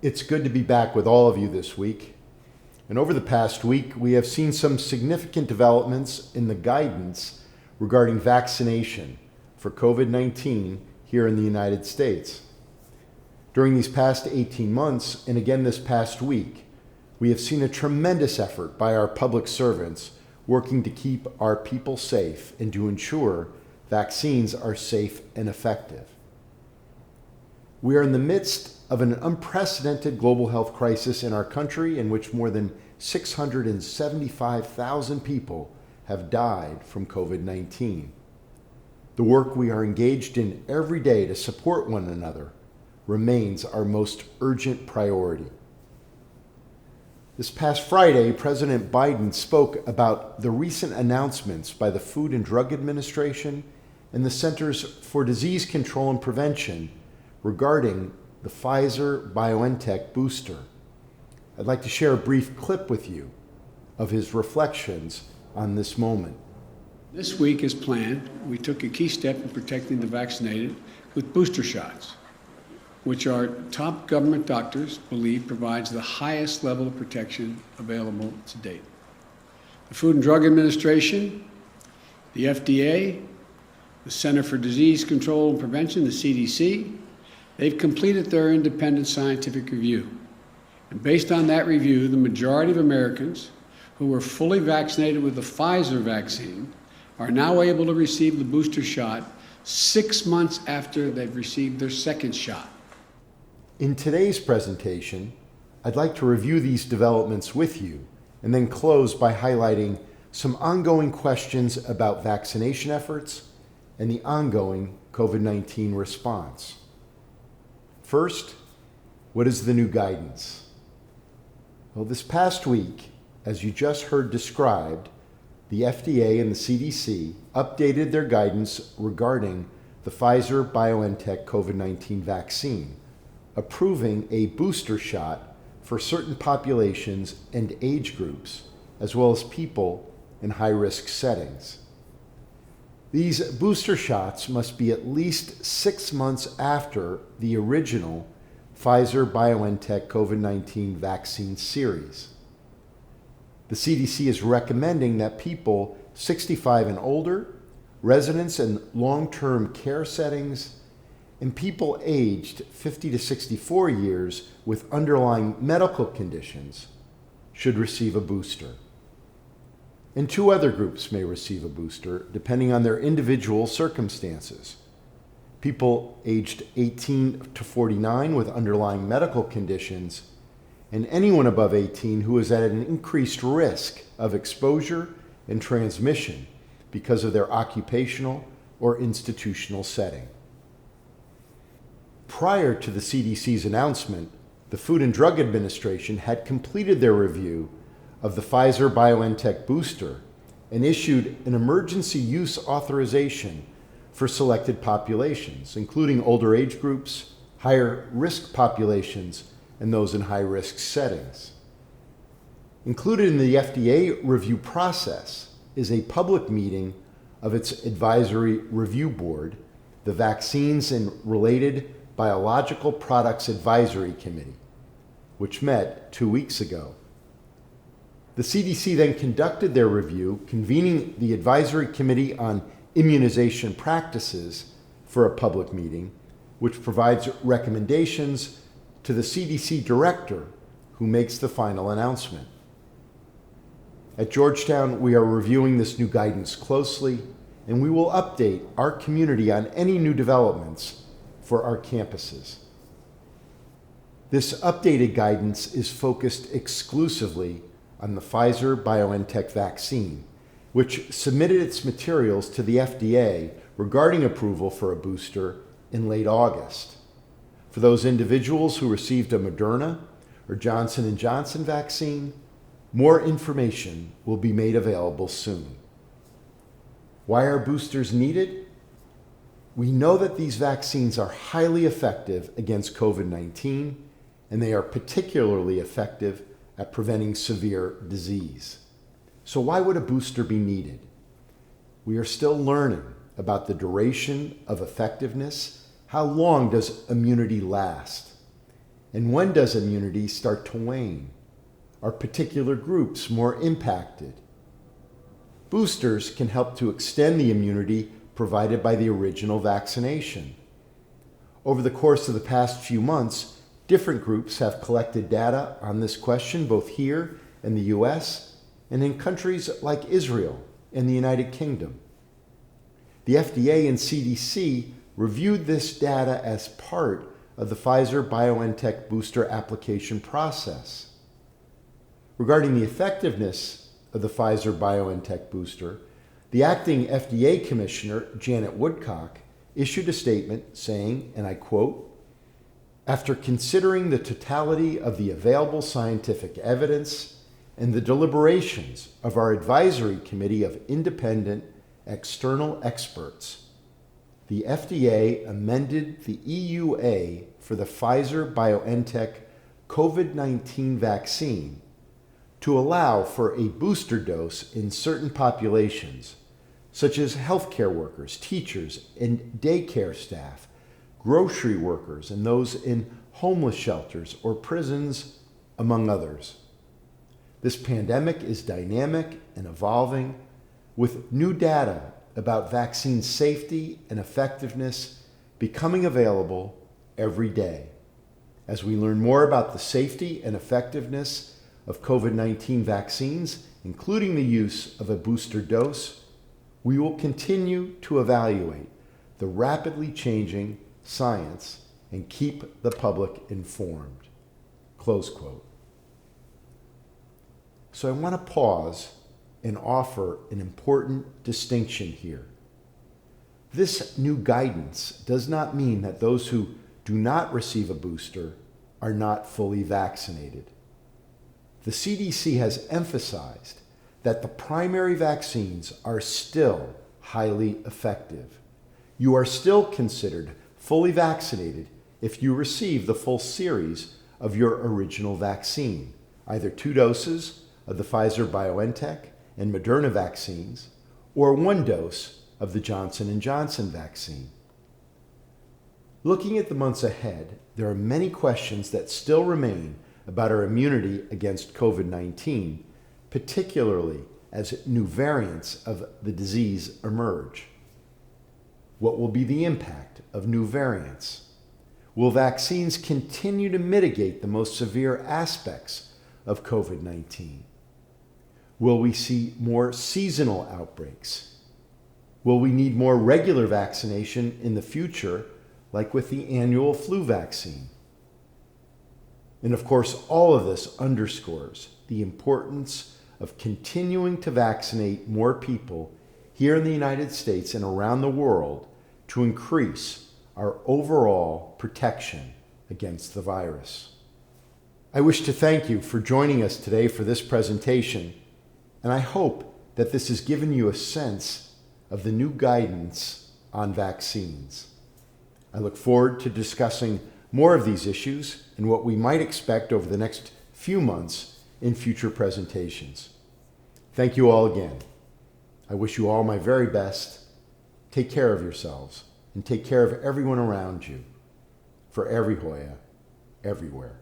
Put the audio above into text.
It's good to be back with all of you this week. And over the past week, we have seen some significant developments in the guidance regarding vaccination for COVID-19 here in the United States. During these past 18 months, and again this past week, we have seen a tremendous effort by our public servants working to keep our people safe and to ensure vaccines are safe and effective. We are in the midst of an unprecedented global health crisis in our country in which more than 675,000 people have died from COVID-19. The work we are engaged in every day to support one another remains our most urgent priority. This past Friday, President Biden spoke about the recent announcements by the Food and Drug Administration and the Centers for Disease Control and Prevention regarding the Pfizer-BioNTech booster. I'd like to share a brief clip with you of his reflections on this moment. This week, as planned, we took a key step in protecting the vaccinated with booster shots, which our top government doctors believe provides the highest level of protection available to date. The Food and Drug Administration, the FDA, the Center for Disease Control and Prevention, the CDC, they've completed their independent scientific review. And based on that review, the majority of Americans who were fully vaccinated with the Pfizer vaccine are now able to receive the booster shot 6 months after they've received their second shot. In today's presentation, I'd like to review these developments with you and then close by highlighting some ongoing questions about vaccination efforts and the ongoing COVID-19 response. First, what is the new guidance? Well, this past week, as you just heard described, the FDA and the CDC updated their guidance regarding the Pfizer-BioNTech COVID-19 vaccine, approving a booster shot for certain populations and age groups, as well as people in high-risk settings. These booster shots must be at least 6 months after the original Pfizer-BioNTech COVID-19 vaccine series. The CDC is recommending that people 65 and older, residents in long-term care settings, and people aged 50 to 64 years with underlying medical conditions should receive a booster. And 2 other groups may receive a booster depending on their individual circumstances. People aged 18 to 49 with underlying medical conditions, and anyone above 18 who is at an increased risk of exposure and transmission because of their occupational or institutional setting. Prior to the CDC's announcement, the Food and Drug Administration had completed their review of the Pfizer-BioNTech booster and issued an emergency use authorization for selected populations, including older age groups, higher risk populations, and those in high-risk settings. Included in the FDA review process is a public meeting of its advisory review board, the Vaccines and Related Biological Products Advisory Committee, which met 2 weeks ago. The CDC then conducted their review, convening the Advisory Committee on Immunization Practices for a public meeting, which provides recommendations to the CDC director who makes the final announcement. At Georgetown, we are reviewing this new guidance closely, and we will update our community on any new developments for our campuses. This updated guidance is focused exclusively on the Pfizer-BioNTech vaccine, which submitted its materials to the FDA regarding approval for a booster in late August. For those individuals who received a Moderna or Johnson & Johnson vaccine, more information will be made available soon. Why are boosters needed? We know that these vaccines are highly effective against COVID-19, and they are particularly effective at preventing severe disease. So why would a booster be needed? We are still learning about the duration of effectiveness. How long does immunity last? And when does immunity start to wane? Are particular groups more impacted? Boosters can help to extend the immunity provided by the original vaccination. Over the course of the past few months, different groups have collected data on this question, both here in the US and in countries like Israel and the United Kingdom. The FDA and CDC reviewed this data as part of the Pfizer-BioNTech booster application process. Regarding the effectiveness of the Pfizer-BioNTech booster, the acting FDA Commissioner, Janet Woodcock, issued a statement saying, and I quote, "After considering the totality of the available scientific evidence and the deliberations of our advisory committee of independent external experts, the FDA amended the EUA for the Pfizer-BioNTech COVID-19 vaccine to allow for a booster dose in certain populations, such as healthcare workers, teachers, and daycare staff, grocery workers, and those in homeless shelters or prisons, among others. This pandemic is dynamic and evolving, with new data about vaccine safety and effectiveness becoming available every day. As we learn more about the safety and effectiveness of COVID-19 vaccines, including the use of a booster dose, we will continue to evaluate the rapidly changing science and keep the public informed." Close quote. So I want to pause and offer an important distinction here. This new guidance does not mean that those who do not receive a booster are not fully vaccinated. The CDC has emphasized that the primary vaccines are still highly effective. You are still considered fully vaccinated if you receive the full series of your original vaccine, either 2 doses of the Pfizer-BioNTech and Moderna vaccines, or 1 dose of the Johnson & Johnson vaccine. Looking at the months ahead, there are many questions that still remain about our immunity against COVID-19, particularly as new variants of the disease emerge. What will be the impact of new variants? Will vaccines continue to mitigate the most severe aspects of COVID-19? Will we see more seasonal outbreaks? Will we need more regular vaccination in the future, like with the annual flu vaccine? And of course, all of this underscores the importance of continuing to vaccinate more people here in the United States and around the world to increase our overall protection against the virus. I wish to thank you for joining us today for this presentation, and I hope that this has given you a sense of the new guidance on vaccines. I look forward to discussing more of these issues and what we might expect over the next few months in future presentations. Thank you all again. I wish you all my very best. Take care of yourselves and take care of everyone around you. For every Hoya, everywhere.